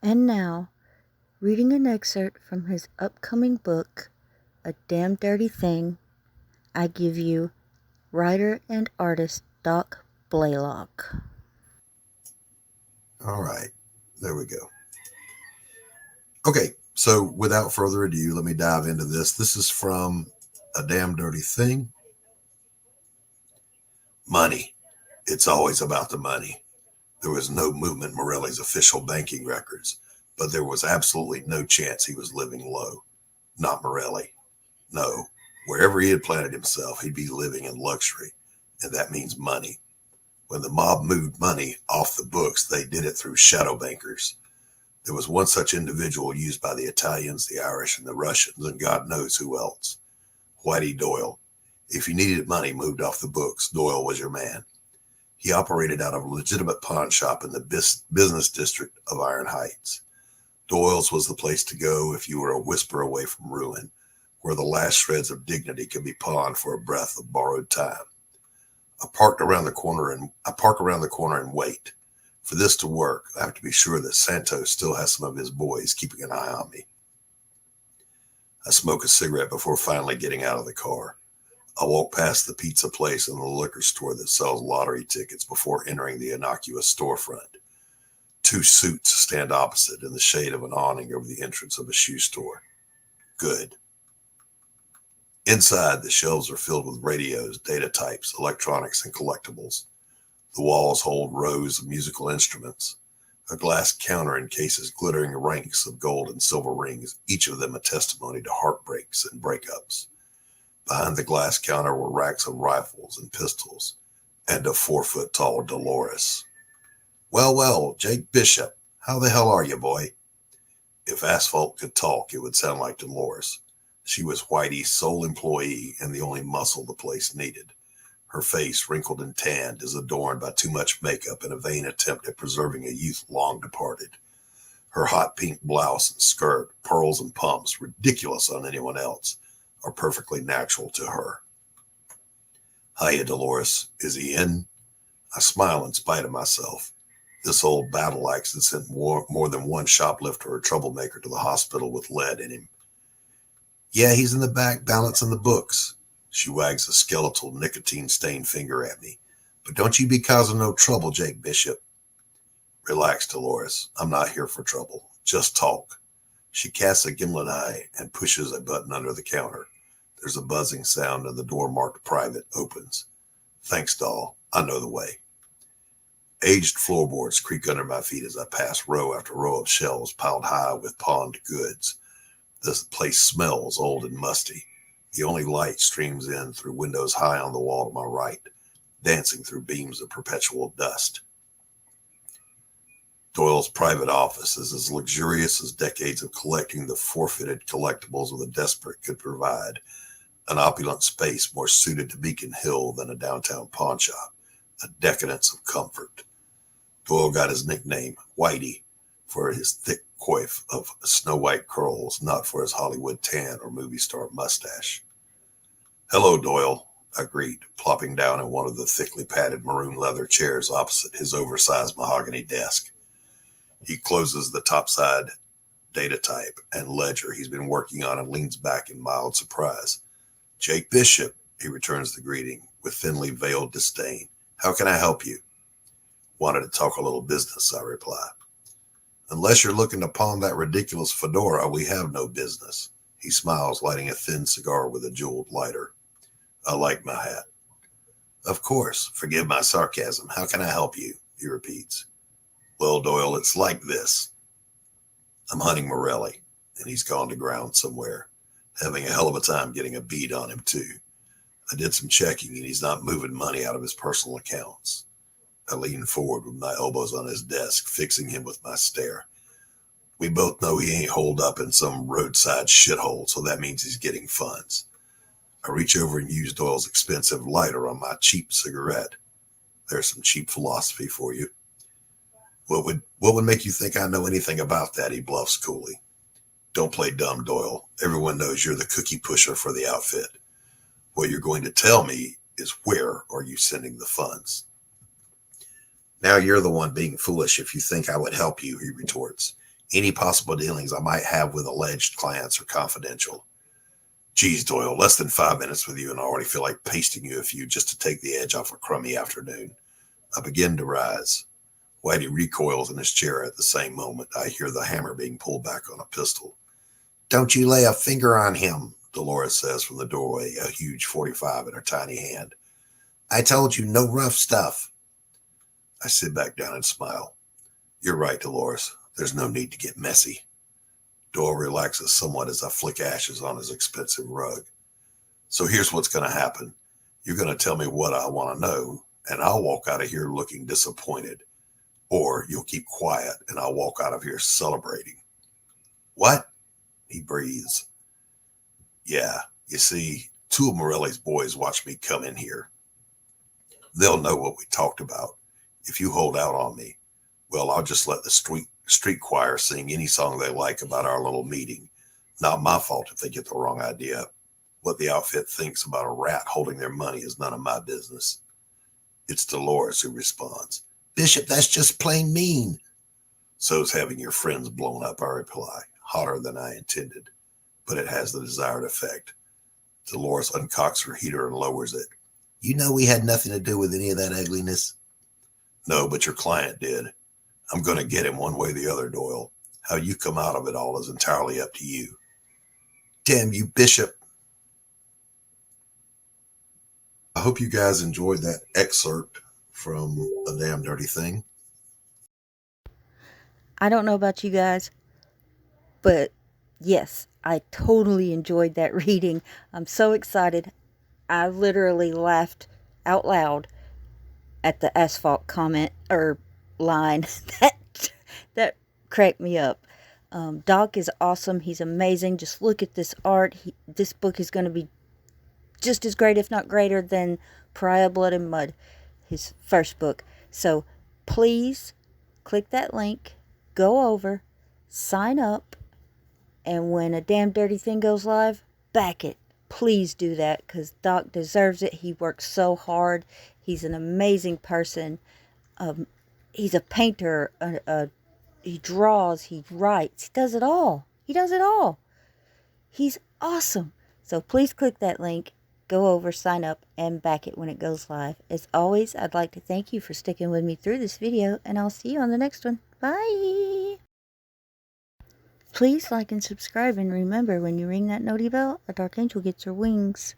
And now, reading an excerpt from his upcoming book, A Damn Dirty Thing, I give you writer and artist Doc Blaylock. All right, there we go. Okay, so without further ado, let me dive into this. This is from A Damn Dirty Thing. Money. It's always about the money. There was no movement in Morelli's official banking records, but there was absolutely no chance he was living low. Not Morelli. No. Wherever he had planted himself, he'd be living in luxury, and that means money. When the mob moved money off the books, they did it through shadow bankers. There was one such individual used by the Italians, the Irish, and the Russians, and God knows who else. Whitey Doyle. If you needed money moved off the books, Doyle was your man. He operated out of a legitimate pawn shop in the business district of Iron Heights. Doyle's was the place to go if you were a whisper away from ruin, where the last shreds of dignity could be pawned for a breath of borrowed time. I park around the corner and wait. For this to work, I have to be sure that Santos still has some of his boys keeping an eye on me. I smoke a cigarette before finally getting out of the car. I walk past the pizza place and the liquor store that sells lottery tickets before entering the innocuous storefront. Two suits stand opposite in the shade of an awning over the entrance of a shoe store. Good. Inside, the shelves are filled with radios, data types, electronics, and collectibles. The walls hold rows of musical instruments. A glass counter encases glittering ranks of gold and silver rings, each of them a testimony to heartbreaks and breakups. Behind the glass counter were racks of rifles and pistols, and a 4-foot-tall Dolores. Well, Jake Bishop, how the hell are you, boy? If asphalt could talk, it would sound like Dolores. She was Whitey's sole employee and the only muscle the place needed. Her face, wrinkled and tanned, is adorned by too much makeup in a vain attempt at preserving a youth long departed. Her hot pink blouse and skirt, pearls and pumps, ridiculous on anyone else, are perfectly natural to her. Hiya, Dolores. Is he in? I smile in spite of myself. This old battle axe had sent more than one shoplifter or troublemaker to the hospital with lead in him. Yeah, he's in the back balancing the books. She wags a skeletal, nicotine-stained finger at me. But don't you be causing no trouble, Jake Bishop. Relax, Dolores. I'm not here for trouble. Just talk. She casts a gimlet eye and pushes a button under the counter. There's a buzzing sound and the door marked private opens. Thanks, doll. I know the way. Aged floorboards creak under my feet as I pass row after row of shelves piled high with pawned goods. This place smells old and musty. The only light streams in through windows high on the wall to my right, dancing through beams of perpetual dust. Doyle's private office is as luxurious as decades of collecting the forfeited collectibles of the desperate could provide. An opulent space more suited to Beacon Hill than a downtown pawn shop, a decadence of comfort. Doyle got his nickname, Whitey, for his thick coif of snow-white curls, not for his Hollywood tan or movie star mustache. Hello, Doyle, I greet, plopping down in one of the thickly padded maroon leather chairs opposite his oversized mahogany desk. He closes the topside data type and ledger he's been working on and leans back in mild surprise. Jake Bishop, he returns the greeting with thinly veiled disdain. How can I help you? Wanted to talk a little business, I reply. Unless you're looking to pawn that ridiculous fedora, we have no business. He smiles, lighting a thin cigar with a jeweled lighter. I like my hat. Of course. Forgive my sarcasm. How can I help you? He repeats. Well, Doyle, it's like this. I'm hunting Morelli, and he's gone to ground somewhere. Having a hell of a time getting a bead on him, too. I did some checking, and he's not moving money out of his personal accounts. I lean forward with my elbows on his desk, fixing him with my stare. We both know he ain't holed up in some roadside shithole, so that means he's getting funds. I reach over and use Doyle's expensive lighter on my cheap cigarette. There's some cheap philosophy for you. What would make you think I know anything about that? He bluffs coolly. Don't play dumb, Doyle. Everyone knows you're the cookie pusher for the outfit. What you're going to tell me is where are you sending the funds? Now you're the one being foolish if you think I would help you, he retorts. Any possible dealings I might have with alleged clients are confidential. Geez, Doyle, less than 5 minutes with you and I already feel like pasting you a few just to take the edge off a crummy afternoon. I begin to rise. Whitey recoils in his chair at the same moment. I hear the hammer being pulled back on a pistol. Don't you lay a finger on him, Dolores says from the doorway, a huge 45 in her tiny hand. I told you, no rough stuff. I sit back down and smile. You're right, Dolores. There's no need to get messy. Doyle relaxes somewhat as I flick ashes on his expensive rug. So here's what's going to happen. You're going to tell me what I want to know, and I'll walk out of here looking disappointed. Or you'll keep quiet, and I'll walk out of here celebrating. What? He breathes. Yeah, you see, two of Morelli's boys watched me come in here. They'll know what we talked about. If you hold out on me, well, I'll just let the street choir sing any song they like about our little meeting. Not my fault if they get the wrong idea. What the outfit thinks about a rat holding their money is none of my business. It's Dolores who responds. Bishop, that's just plain mean. So's having your friends blown up, I reply, hotter than I intended. But it has the desired effect. Dolores uncocks her heater and lowers it. You know we had nothing to do with any of that ugliness? No, but your client did. I'm going to get him one way or the other, Doyle. How you come out of it all is entirely up to you. Damn you, Bishop. I hope you guys enjoyed that excerpt from A Damn Dirty Thing. I don't know about you guys, but yes, I totally enjoyed that reading. I'm so excited. I literally laughed out loud at the asphalt comment or line that cracked me up. Doc is awesome. He's amazing. Just look at this art. This book is going to be just as great, if not greater, than Pariah Blood and Mud, his first book. So please click that link, go over, sign up, and when A Damn Dirty Thing goes live, back it. Please do that because Doc deserves it. He works so hard. He's an amazing person. He's a painter. He draws. He writes. He does it all. He does it all. He's awesome. So please click that link, go over, sign up, and back it when it goes live. As always, I'd like to thank you for sticking with me through this video, and I'll see you on the next one. Bye! Please like and subscribe, and remember, when you ring that noti bell, a dark angel gets her wings.